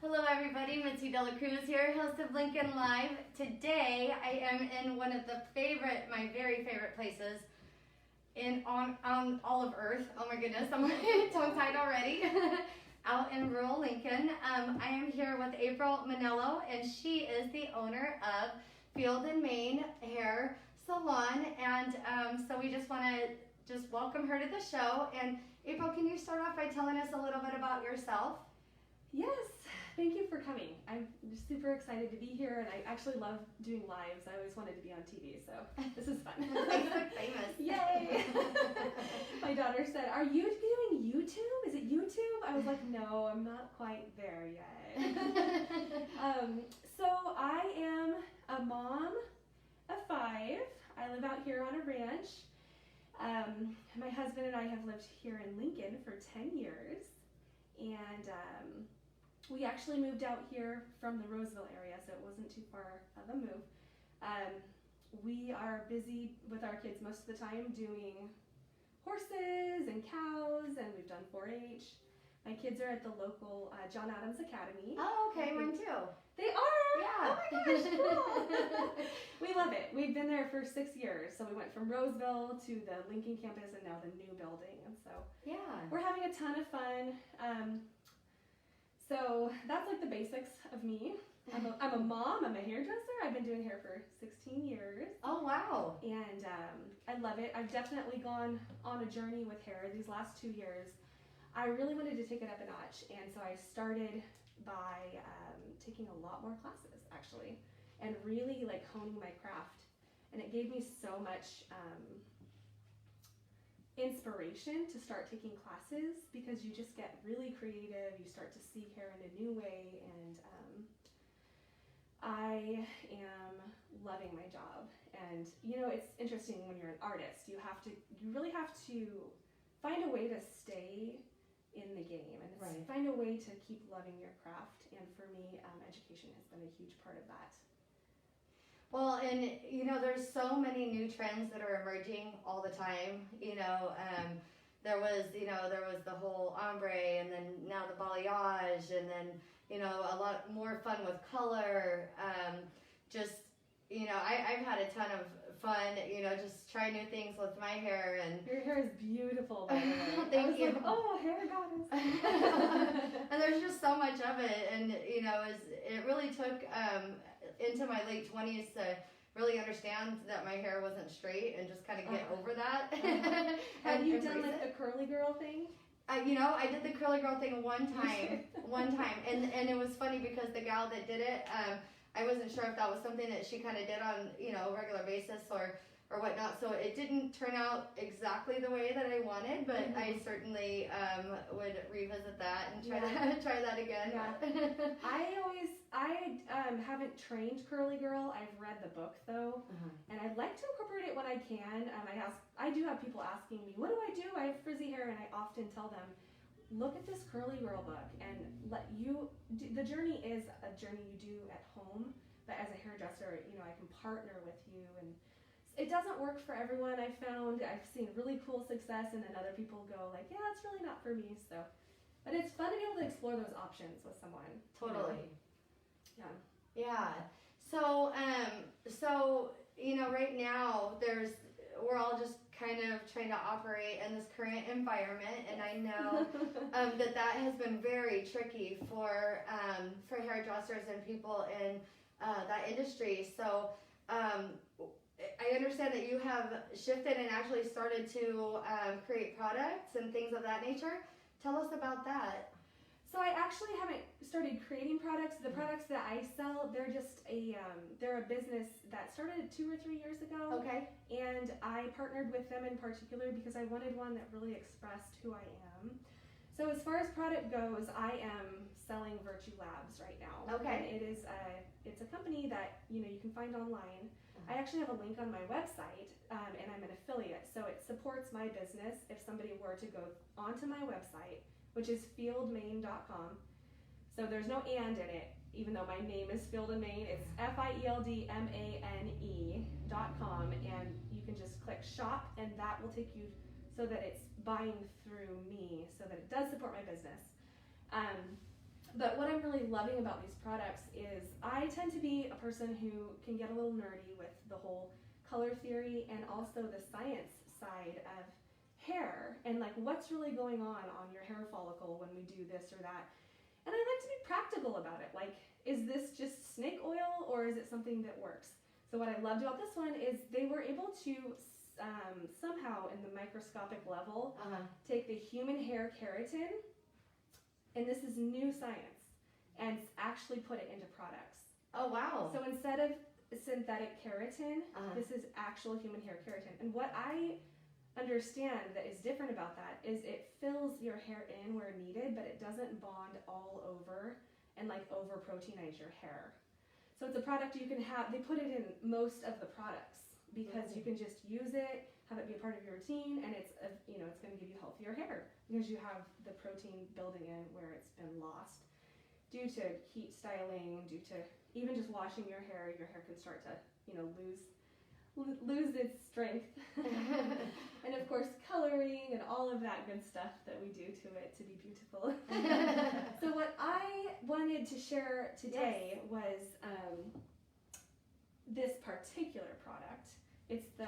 Hello everybody, Mitzi Cruz here, host of Lincoln Live. Today I am in one of my very favorite places on all of Earth. Oh my goodness, I'm tongue-tied already. Out in rural Lincoln. I am here with April Manello, and she is the owner of Field & Main Hair Salon. And so we just want to welcome her to the show. And April, can you start off by telling us a little bit about yourself? Yes, thank you for coming. I'm just super excited to be here, and I actually love doing lives. I always wanted to be on TV, so this is fun. Facebook famous. Yay! My daughter said, "Are you doing YouTube? Is it YouTube?" I was like, "No, I'm not quite there yet." So I am a mom of 5. I live out here on a ranch. My husband and I have lived here in Lincoln for 10 years. And we actually moved out here from the Roseville area, so it wasn't too far of a move. We are busy with our kids most of the time doing horses and cows, and we've done 4-H. My kids are at the local John Adams Academy. Oh, okay, mine too. They are? Yeah. Oh my gosh, cool. We love it. We've been there for 6 years. So we went from Roseville to the Lincoln campus and now the new building. And so yeah, we're having a ton of fun. So that's like the basics of me. I'm a mom, I'm a hairdresser. I've been doing hair for 16 years. Oh, wow. And I love it. I've definitely gone on a journey with hair these last 2 years. I really wanted to take it up a notch, and so I started by taking a lot more classes, actually, and really like honing my craft. And it gave me so much inspiration to start taking classes, because you just get really creative. You start to see hair in a new way, and I am loving my job. And you know, it's interesting when you're an artist. You really have to find a way to stay in the game, and right. Find a way to keep loving your craft. And for me, education has been a huge part of that. Well, and you know, there's so many new trends that are emerging all the time. You know, there was the whole ombre, and then now the balayage, and then a lot more fun with color. I've had a ton of fun, just trying new things with my hair. And your hair is beautiful, by the way. Thank you. Like, oh, hair goddess. And there's just so much of it, and it really took into my late 20s to really understand that my hair wasn't straight and just kind of get over that. Have you done like the curly girl thing? I did the curly girl thing one time, and it was funny because the gal that did it, I wasn't sure if that was something that she kind of did on a regular basis or whatnot. So it didn't turn out exactly the way that I wanted, but mm-hmm. I certainly would revisit that and try that again. Yeah. I haven't trained curly girl. I've read the book though, uh-huh. And I'd like to incorporate it when I can. I do have people asking me, what do I do? I have frizzy hair, and I often tell them, look at this curly girl book, and the journey is a journey you do at home, but as a hairdresser, I can partner with you. And it doesn't work for everyone. I've seen really cool success, and then other people go like, yeah, it's really not for me. So, but it's fun to be able to explore those options with someone. Totally. Yeah. So right now we're all just kind of trying to operate in this current environment, and I know that has been very tricky for hairdressers and people in that industry. So I understand that you have shifted and actually started to create products and things of that nature. Tell us about that. So I actually haven't started creating products. The products that I sell, they're just they're a business that started 2 or 3 years ago. Okay. And I partnered with them in particular because I wanted one that really expressed who I am. So as far as product goes, I am selling Virtue Labs right now. Okay. And it's a company that you can find online. I actually have a link on my website, and I'm an affiliate, so it supports my business if somebody were to go onto my website, which is fieldmane.com. So there's no and in it, even though my name is Field & Main. It's FIELDMANE.com, and you can just click shop, and that will take you so that it's buying through me, so that it does support my business. But what I'm really loving about these products is I tend to be a person who can get a little nerdy with the whole color theory and also the science side of hair and like what's really going on your hair follicle when we do this or that. And I like to be practical about it. Like, is this just snake oil or is it something that works? So what I loved about this one is they were able to somehow in the microscopic level take the human hair keratin, and this is new science, and actually put it into products. Oh, wow. So instead of synthetic keratin, this is actual human hair keratin. And what I understand that is different about that is it fills your hair in where needed, but it doesn't bond all over and like over proteinize your hair. So it's a product you can have, they put it in most of the products because you can just use it, have it be a part of your routine, and it's it's going to give you healthier hair because you have the protein building in where it's been lost due to heat styling, due to even just washing your hair can start to lose its strength. And of course coloring and all of that good stuff that we do to it to be beautiful. So what I wanted to share today was this particular product. It's the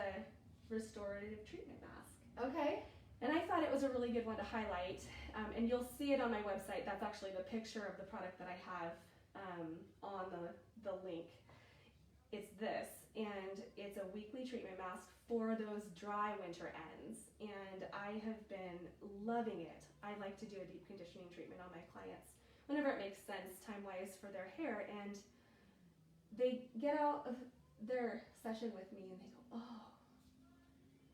Restorative treatment mask. Okay. And I thought it was a really good one to highlight, and you'll see it on my website. That's actually the picture of the product that I have on the link. It's this, and it's a weekly treatment mask for those dry winter ends, and I have been loving it. I like to do a deep conditioning treatment on my clients whenever it makes sense time-wise for their hair, and they get out of their session with me and they go, oh,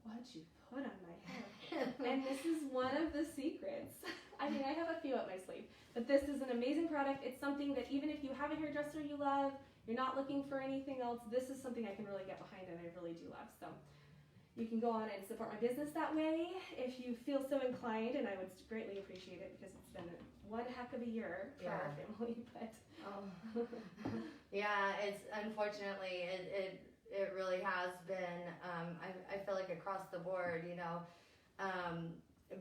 what'd you put on my hair? And this is one of the secrets. I mean, I have a few up my sleeve, but this is an amazing product. It's something that even if you have a hairdresser you love, you're not looking for anything else, this is something I can really get behind and I really do love. So you can go on and support my business that way if you feel so inclined, and I would greatly appreciate it because it's been one heck of a year for our family. But yeah, it's unfortunately it really has been. I feel like across the board,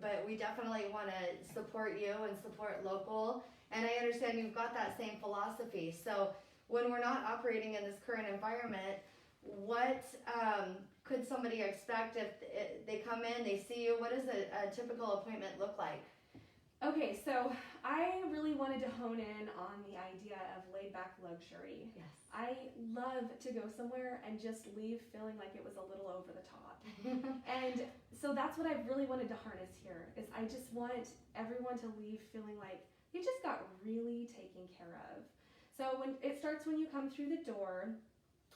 but we definitely want to support you and support local. And I understand you've got that same philosophy. So when we're not operating in this current environment, what could somebody expect if they come in, they see you? What does a typical appointment look like? Okay, so I really wanted to hone in on the idea of laid-back luxury. Yes. I love to go somewhere and just leave feeling like it was a little over the top. And so that's what I really wanted to harness here, is I just want everyone to leave feeling like you just got really taken care of. So when it starts when you come through the door,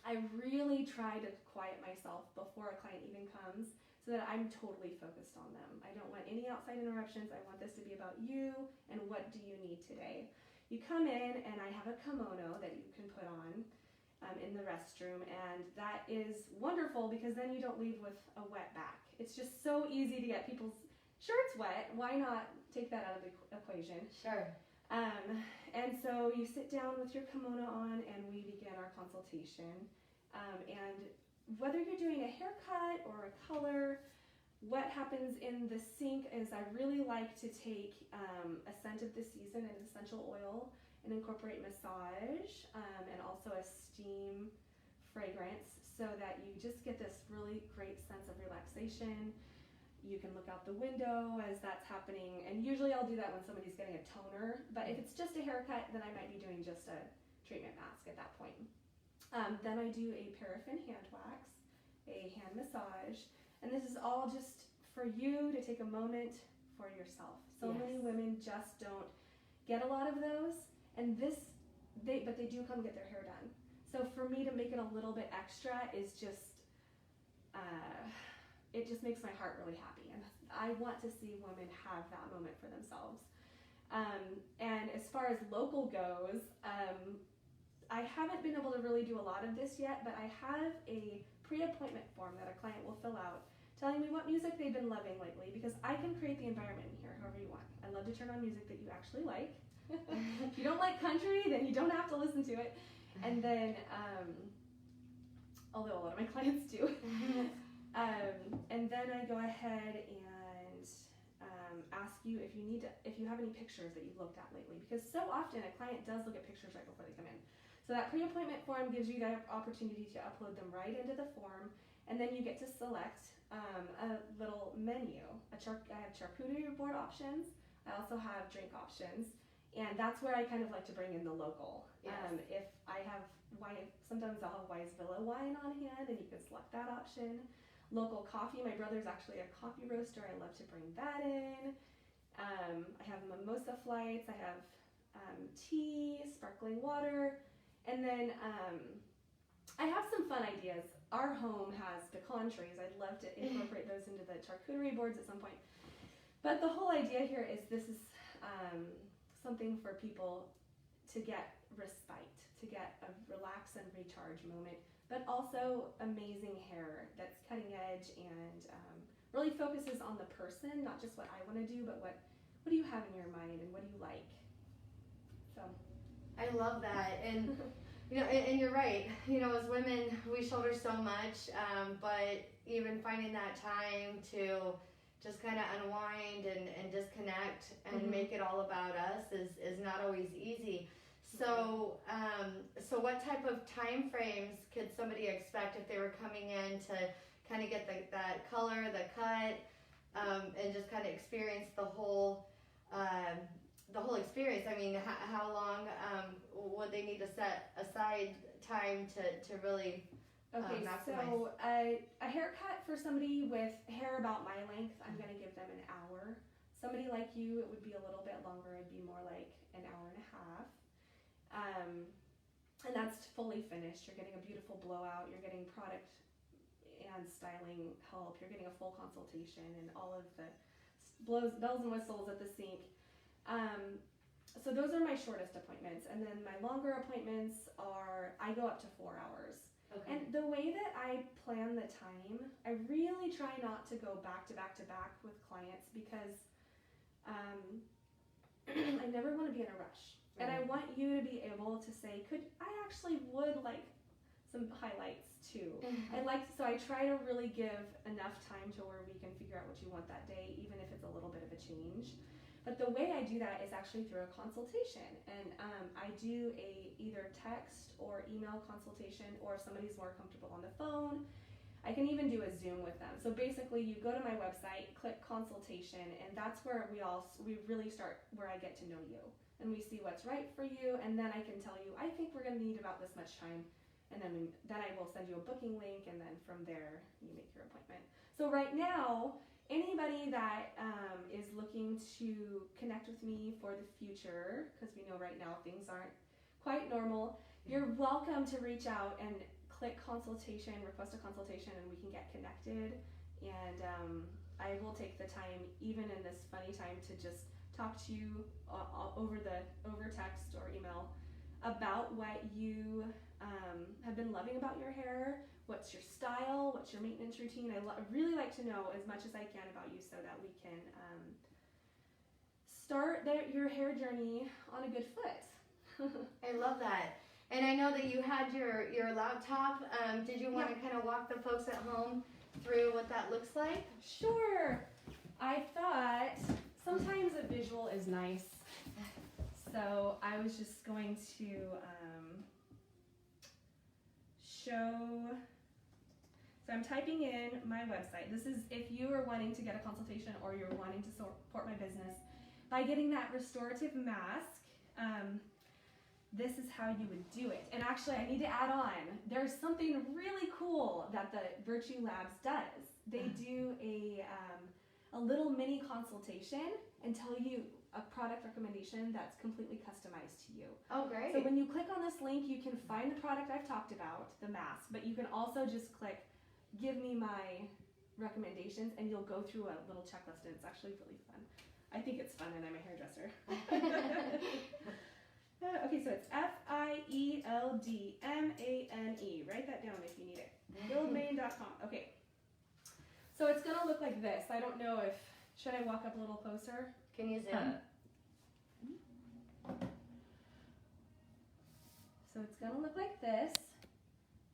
I really try to quiet myself before a client even comes so that I'm totally focused on them. I don't want any outside interruptions. I want this to be about you and what do you need today. You come in and I have a kimono that you can put on in the restroom, and that is wonderful because then you don't leave with a wet back. It's just so easy to get people's shirts wet. Why not take that out of the equation? Sure. And so you sit down with your kimono on and we begin our consultation. And whether you're doing a haircut or a color, what happens in the sink is I really like to take a scent of the season, an essential oil, and incorporate massage and also a steam fragrance so that you just get this really great sense of relaxation. You can look out the window as that's happening, and usually I'll do that when somebody's getting a toner, but if it's just a haircut, then I might be doing just a treatment mask at that point. Then I do a paraffin hand wax, a hand massage, and this is all just for you to take a moment for yourself. So many women just don't get a lot of those, and but they do come get their hair done. So for me to make it a little bit extra is just, it just makes my heart really happy, and I want to see women have that moment for themselves. And as far as local goes, I haven't been able to really do a lot of this yet, but I have a pre-appointment form that a client will fill out telling me what music they've been loving lately, because I can create the environment in here however you want. I love to turn on music that you actually like. If you don't like country, then you don't have to listen to it. And then, although a lot of my clients do. And then I go ahead and ask you if you have any pictures that you've looked at lately, because so often a client does look at pictures right before they come in. So that pre-appointment form gives you the opportunity to upload them right into the form, and then you get to select a little menu. I have charcuterie board options. I also have drink options, and that's where I kind of like to bring in the local. Yes. If I have wine, sometimes I'll have Wise Villa wine on hand, and you can select that option. Local coffee. My brother's actually a coffee roaster. I love to bring that in. I have mimosa flights. I have tea, sparkling water, and then I have some fun ideas. Our home has pecan trees. I'd love to incorporate those into the charcuterie boards at some point. But the whole idea here is this is something for people to get respite, to get a relax and recharge moment, but also amazing hair that's cutting edge and really focuses on the person, not just what I want to do, but what do you have in your mind and what do you like? So I love that, and and you're right. As women, we shoulder so much, but even finding that time to just kind of unwind and disconnect and make it all about us is not always easy. So, so what type of time frames could somebody expect if they were coming in to kind of get that color, the cut, and just kind of experience the whole experience? I mean, how long would they need to set aside time to really maximize? So a haircut for somebody with hair about my length, I'm going to give them an hour. Somebody like you, it would be a little bit longer. It'd be more like an hour and a half. And that's fully finished. You're getting a beautiful blowout. You're getting product and styling help. You're getting a full consultation and all of the bells and whistles at the sink. So those are my shortest appointments. And then my longer appointments I go up to 4 hours. Okay. And the way that I plan the time, I really try not to go back to back to back with clients because I never want to be in a rush. Right. And I want you to be able to say, I actually would like some highlights too. So I try to really give enough time to where we can figure out what you want that day, even if it's a little bit of a change. But the way I do that is actually through a consultation. And I do either text or email consultation, or if somebody's more comfortable on the phone, I can even do a Zoom with them. So basically you go to my website, click consultation, and that's where we really start, where I get to know you. And we see what's right for you, and then I can tell you, I think we're going to need about this much time. And then I will send you a booking link, and then from there you make your appointment. So right now, anybody that is looking to connect with me for the future, because we know right now things aren't quite normal, you're welcome to reach out and click consultation, request a consultation, and we can get connected. And I will take the time, even in this funny time, to just talk to you over text or email about what you have been loving about your hair, what's your style, what's your maintenance routine. I really like to know as much as I can about you so that we can start your hair journey on a good foot. I love that. And I know that you had your laptop. Did you want to kind of walk the folks at home through what that looks like? Sure. I thought sometimes a visual is nice. So I was just going to show. So I'm typing in my website. This is if you are wanting to get a consultation or you're wanting to support my business by getting that restorative mask. This is how you would do it. And actually, I need to add on, there's something really cool that the Virtue Labs does. They do a little mini consultation and tell you a product recommendation that's completely customized to you. Oh, great. So when you click on this link, you can find the product I've talked about, the mask, but you can also just click, give me my recommendations, and you'll go through a little checklist, and it's actually really fun. I think it's fun, and I'm a hairdresser. Okay, so it's FIELDMANE. Write that down if you need it. Buildmane.com. Okay. So it's going to look like this. I don't know if, should I walk up a little closer? Can you zoom? So it's going to look like this.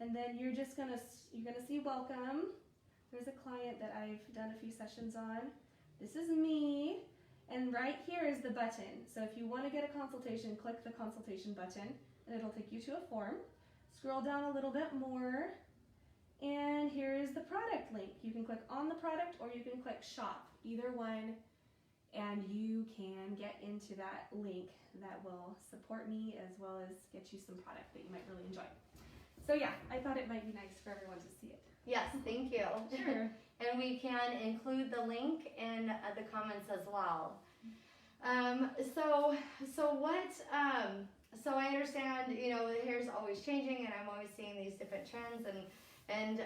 And then you're going to see welcome. There's a client that I've done a few sessions on. This is me, and right here is the button. So if you want to get a consultation, click the consultation button, and it'll take you to a form. Scroll down a little bit more, and here is the product link. You can click on the product or you can click shop, either one, and you can get into that link that will support me as well as get you some product that you might really enjoy. So yeah, I thought it might be nice for everyone to see it. Yes, thank you. Sure. And we can include the link in the comments as well. So I understand, you know, the hair's always changing, and I'm always seeing these different trends. And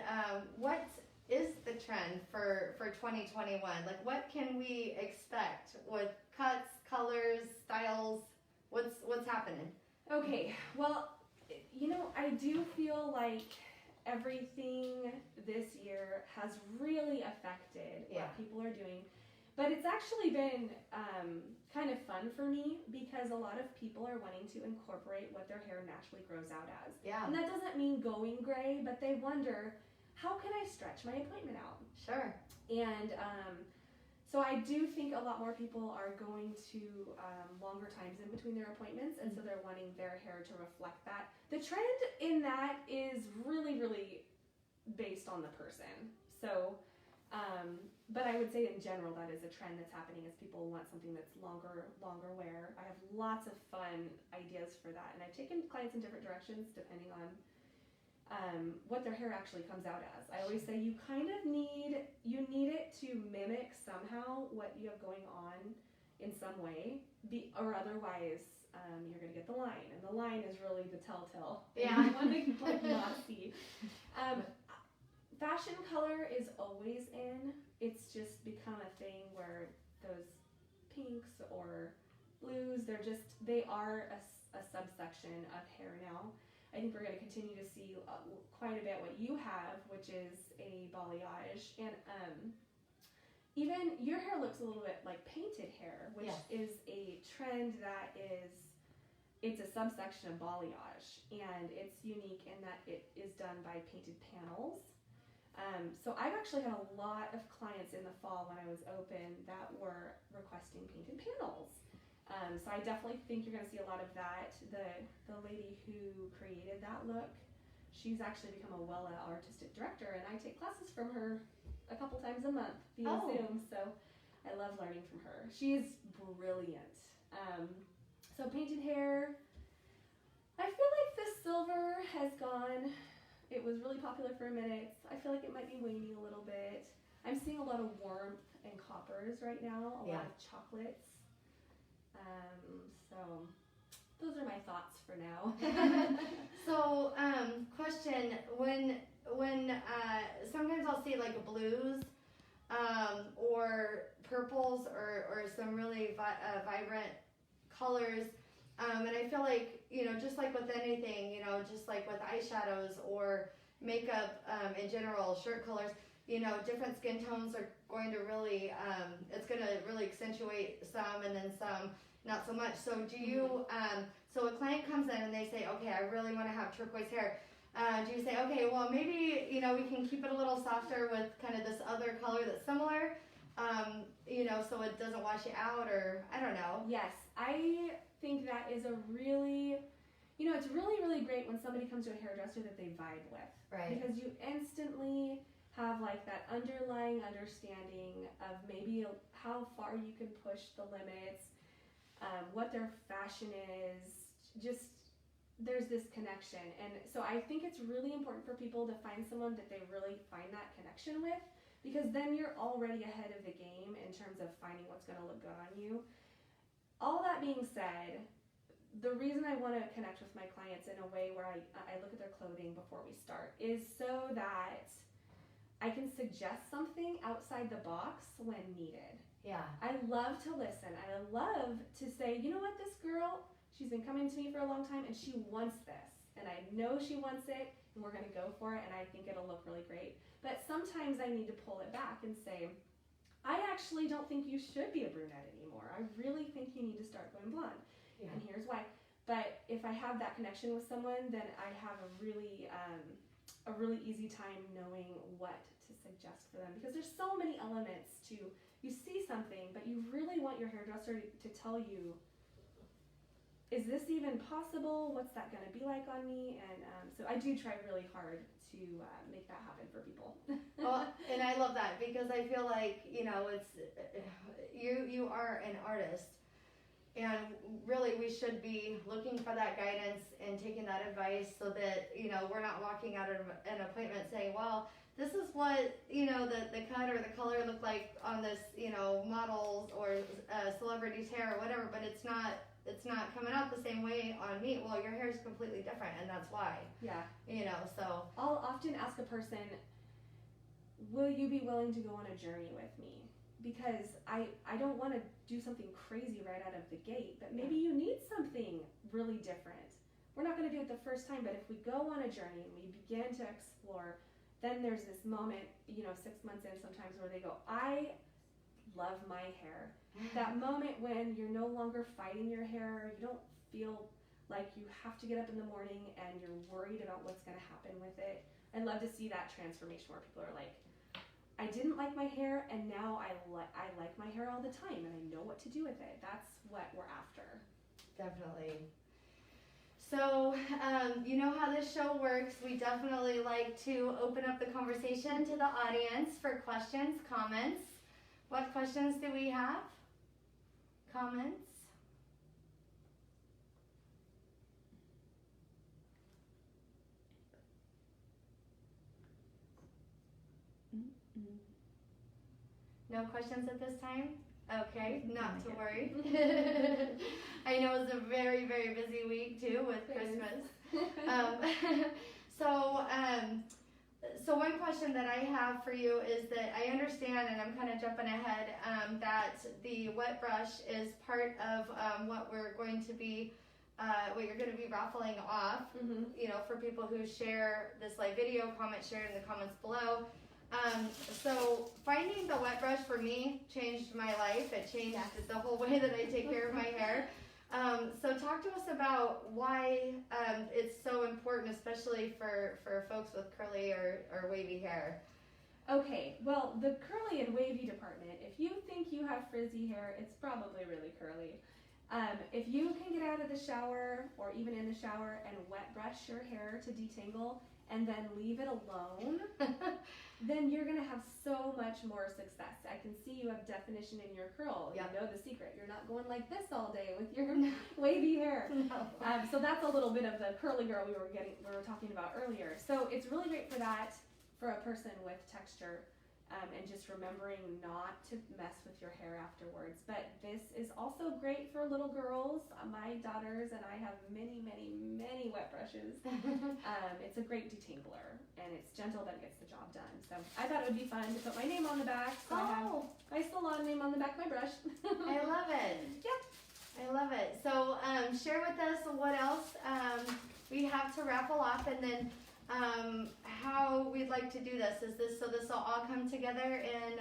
what is the trend for 2021? Like, what can we expect with cuts, colors, styles? What's happening? Okay, well, you know, I do feel like everything this year has really affected what people are doing. But it's actually been kind of fun for me because a lot of people are wanting to incorporate what their hair naturally grows out as. Yeah. And that doesn't mean going gray, but they wonder, how can I stretch my appointment out? Sure. And so I do think a lot more people are going to longer times in between their appointments, and so they're wanting their hair to reflect that. The trend in that is really, really based on the person. So, but I would say in general that is a trend that's happening as people want something that's longer wear. I have lots of fun ideas for that, and I've taken clients in different directions depending on what their hair actually comes out as. I always say you kind of need it to mimic somehow what you have going on in some way, or otherwise you're going to get the line, and the line is really the telltale. Yeah. You want to like not see. Fashion color is always in. It's just become a thing where those pinks or blues, they are a subsection of hair now. I think we're going to continue to see quite a bit what you have, which is a balayage, and even your hair looks a little bit like painted hair, which is a trend that it's a subsection of balayage, and it's unique in that it is done by painted panels. So I've actually had a lot of clients in the fall when I was open that were requesting painted panels. So I definitely think you're going to see a lot of that. The lady who created that look, she's actually become a Wella artistic director, and I take classes from her a couple times a month via Zoom. So I love learning from her. She's brilliant. So painted hair, I feel like the silver has gone. It was really popular for a minute. I feel like it might be waning a little bit. I'm seeing a lot of warmth and coppers right now, a lot of chocolates. So those are my thoughts for now. So, question, when sometimes I'll see like blues, or purples or some really vibrant colors, and I feel like, you know, just like with anything, you know, just like with eyeshadows or makeup, in general, shirt colors, you know, different skin tones are going to really, it's going to really accentuate some and then some not so much. So do you, so a client comes in and they say, okay, I really want to have turquoise hair. Do you say, okay, well, maybe, you know, we can keep it a little softer with kind of this other color that's similar, you know, so it doesn't wash you out, or I don't know. Yes, I think that is a really, you know, it's really, really great when somebody comes to a hairdresser that they vibe with. Right. Because you instantly have like that underlying understanding of maybe how far you can push the limits, what their fashion is, just there's this connection. And so I think it's really important for people to find someone that they really find that connection with, because then you're already ahead of the game in terms of finding what's going to look good on you. All that being said, the reason I want to connect with my clients in a way where I look at their clothing before we start is so that I can suggest something outside the box when needed. Yeah. I love to listen. I love to say, you know what, this girl, she's been coming to me for a long time and she wants this. And I know she wants it and we're going to go for it and I think it'll look really great. But sometimes I need to pull it back and say, I actually don't think you should be a brunette anymore. I really think you need to start going blonde. Yeah. And here's why. But if I have that connection with someone, then I have a really easy time knowing what to suggest for them, because there's so many elements to, you you see something, but you really want your hairdresser to tell you, is this even possible? What's that going to be like on me? And so I do try really hard to make that happen for people. Well, and I love that because I feel like, you know, it's you are an artist, and really we should be looking for that guidance and taking that advice so that, you know, we're not walking out of an appointment saying, well, this is what, you know, the cut or the color looked like on this, you know, models or celebrity's hair or whatever, but it's not coming out the same way on me. Well, your hair is completely different, and that's why. Yeah. You know, so. I'll often ask a person, will you be willing to go on a journey with me? Because I don't want to do something crazy right out of the gate, but maybe you need something really different. We're not going to do it the first time, but if we go on a journey and we begin to explore, then there's this moment, you know, 6 months in sometimes where they go, I love my hair. That moment when you're no longer fighting your hair, you don't feel like you have to get up in the morning and you're worried about what's going to happen with it. I love to see that transformation where people are like, I didn't like my hair and now I like my hair all the time and I know what to do with it. That's what we're after. Definitely. So, you know how this show works. We definitely like to open up the conversation to the audience for questions, comments. What questions do we have? Comments? No questions at this time? Okay, not to worry. I know it's a very, very busy week too with Christmas. So one question that I have for you is that I understand, and I'm kind of jumping ahead, that the wet brush is part of what we're going to be, what you're going to be raffling off, you know, for people who share this live video, share it in the comments below. So finding the wet brush for me changed my life. It changed the whole way that I take care of my hair. So talk to us about why it's so important, especially for folks with curly or wavy hair. Okay, well, the curly and wavy department, if you think you have frizzy hair, it's probably really curly. If you can get out of the shower or even in the shower and wet brush your hair to detangle and then leave it alone, then you're going to have so much more success. I can see you have definition in your curl. You know the secret. You're not going like this all day with your wavy hair. No. So that's a little bit of the curly girl we were talking about earlier. So it's really great for that, for a person with texture, and just remembering not to mess with your hair afterwards. But this is also great for little girls. My daughters and I have many, many, many wet brushes. It's a great detangler, and it's gentle, but it gets the job done. So I thought it would be fun to put my name on the back. So I have my salon name on the back of my brush. I love it. Yep. I love it. So share with us what else we have to raffle off, and then how we'd like to do this. Is this so this will all come together in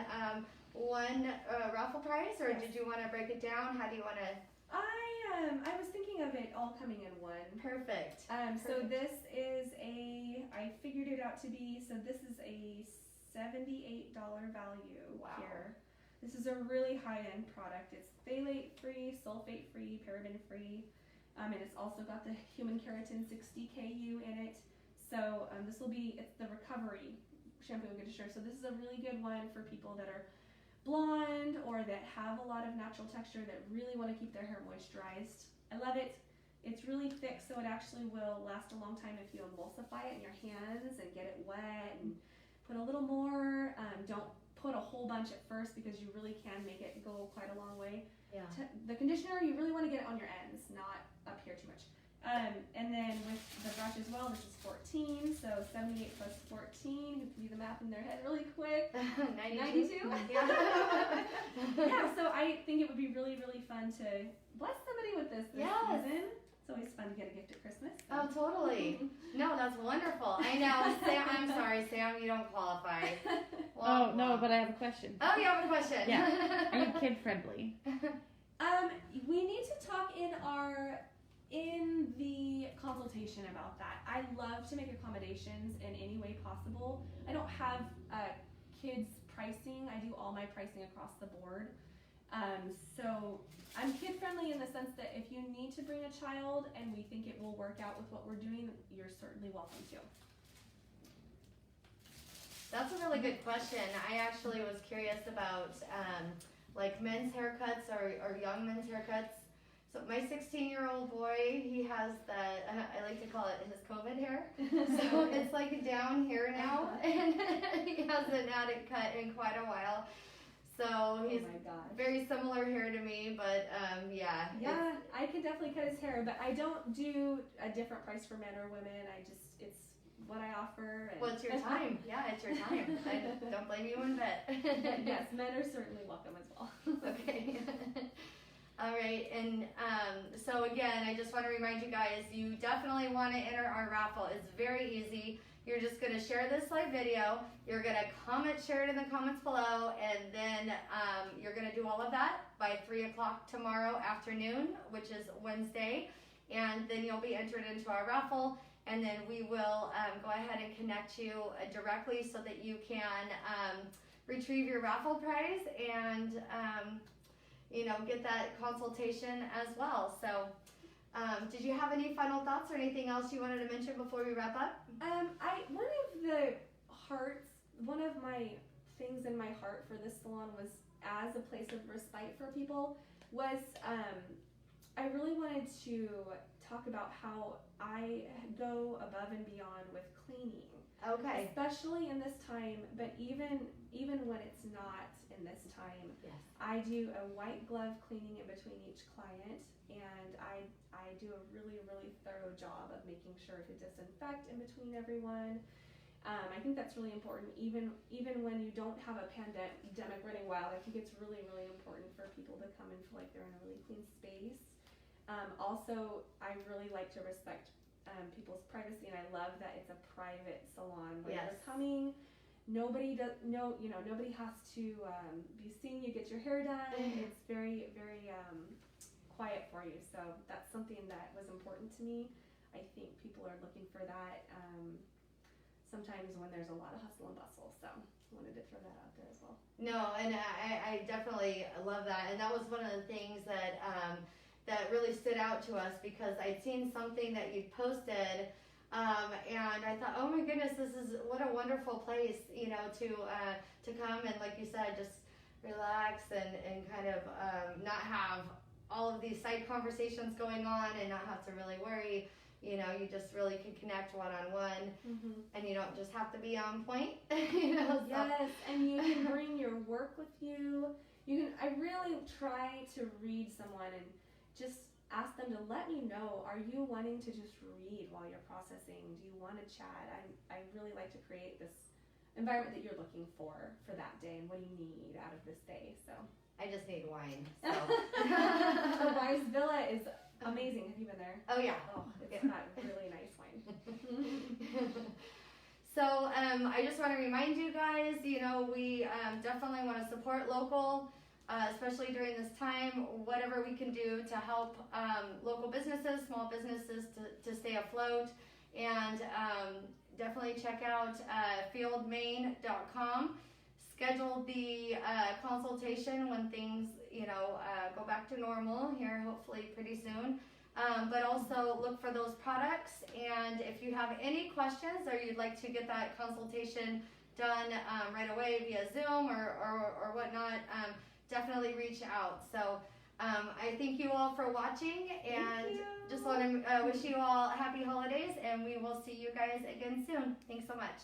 one raffle prize, or did you want to break it down? How do you want to? I was thinking of it all coming in one. Perfect. So this is I figured it out to be, so this is a $78 value here. This is a really high-end product. It's phthalate-free, sulfate-free, paraben-free, and it's also got the human keratin 60KU in it. So this will be, it's the recovery shampoo and conditioner. So this is a really good one for people that are blonde or that have a lot of natural texture that really want to keep their hair moisturized. I love it. It's really thick, so it actually will last a long time if you emulsify it in your hands and get it wet and put a little more. Don't put a whole bunch at first because you really can make it go quite a long way. Yeah. The conditioner, you really want to get it on your ends, not up here too much. And then with the brush as well, this is 14, so 78 plus 14, you can do the math in their head really quick. 92? Yeah. Yeah, so I think it would be really, really fun to bless somebody with this season. It's always fun to get a gift at Christmas. So. Oh, totally. No, that's wonderful. I know. Sam, I'm sorry, Sam, you don't qualify. Oh, no, but I have a question. Oh, you have a question. Yeah. Are you kid friendly? We need to talk in the consultation about that. I love to make accommodations in any way possible. I don't have kids pricing, I do all my pricing across the board. So I'm kid friendly in the sense that if you need to bring a child and we think it will work out with what we're doing, you're certainly welcome to. That's a really good question. I actually was curious about like men's haircuts or young men's haircuts. So my 16-year-old boy, he has I like to call it his COVID hair. So it's like down here now, and he hasn't had it cut in quite a while. So he's very similar hair to me, but yeah. Yeah, I can definitely cut his hair, but I don't do a different price for men or women. It's what I offer. And well, it's your time. Yeah, it's your time. I don't blame you one bit. Yes, men are certainly welcome as well. Okay. All right, and so again, I just want to remind you guys, you definitely want to enter our raffle. It's very easy. You're just going to share this live video. You're going to comment, share it in the comments below, and then you're going to do all of that by 3 o'clock tomorrow afternoon, which is Wednesday, and then you'll be entered into our raffle, and then we will go ahead and connect you directly so that you can retrieve your raffle prize and get that consultation as well. So did you have any final thoughts or anything else you wanted to mention before we wrap up? One of my things in my heart for this salon was as a place of respite for people was I really wanted to talk about how I go above and beyond with cleaning. Okay. Especially in this time, but even when it's not in this time, yes. I do a white glove cleaning in between each client, and I do a really, really thorough job of making sure to disinfect in between everyone. I think that's really important, even when you don't have a pandemic running wild. I think it's really, really important for people to come and feel like they're in a really clean space. Also, I really like to respect people's privacy, and I love that it's a private salon where yes. you're coming. Nobody has to be seeing you get your hair done. It's very, very quiet for you. So that's something that was important to me. I think people are looking for that sometimes when there's a lot of hustle and bustle. So I wanted to throw that out there as well. No, and I definitely love that. And that was one of the things that that really stood out to us because I'd seen something that you'd posted. And I thought, oh my goodness, what a wonderful place, to come and, like you said, just relax and kind of not have all of these side conversations going on and not have to really worry. You just really can connect one-on-one, mm-hmm. and you don't just have to be on point. So. Yes, and you can bring your work with you. I really try to read someone and just ask them to let me know, are you wanting to just read while you're processing? Do you want to chat? I really like to create this environment that you're looking for that day, and what do you need out of this day? So I just need wine. So. The Wise Villa is amazing. Have you been there? Oh yeah. Oh, it's got really nice wine. So I just want to remind you guys, we definitely want to support local. Especially during this time, whatever we can do to help local businesses, small businesses to stay afloat. And definitely check out fieldmaine.com. Schedule the consultation when things, go back to normal here, hopefully pretty soon. But also look for those products. And if you have any questions or you'd like to get that consultation done right away via Zoom or whatnot, definitely reach out. So I thank you all for watching, and just want to wish you all happy holidays, and we will see you guys again soon. Thanks so much.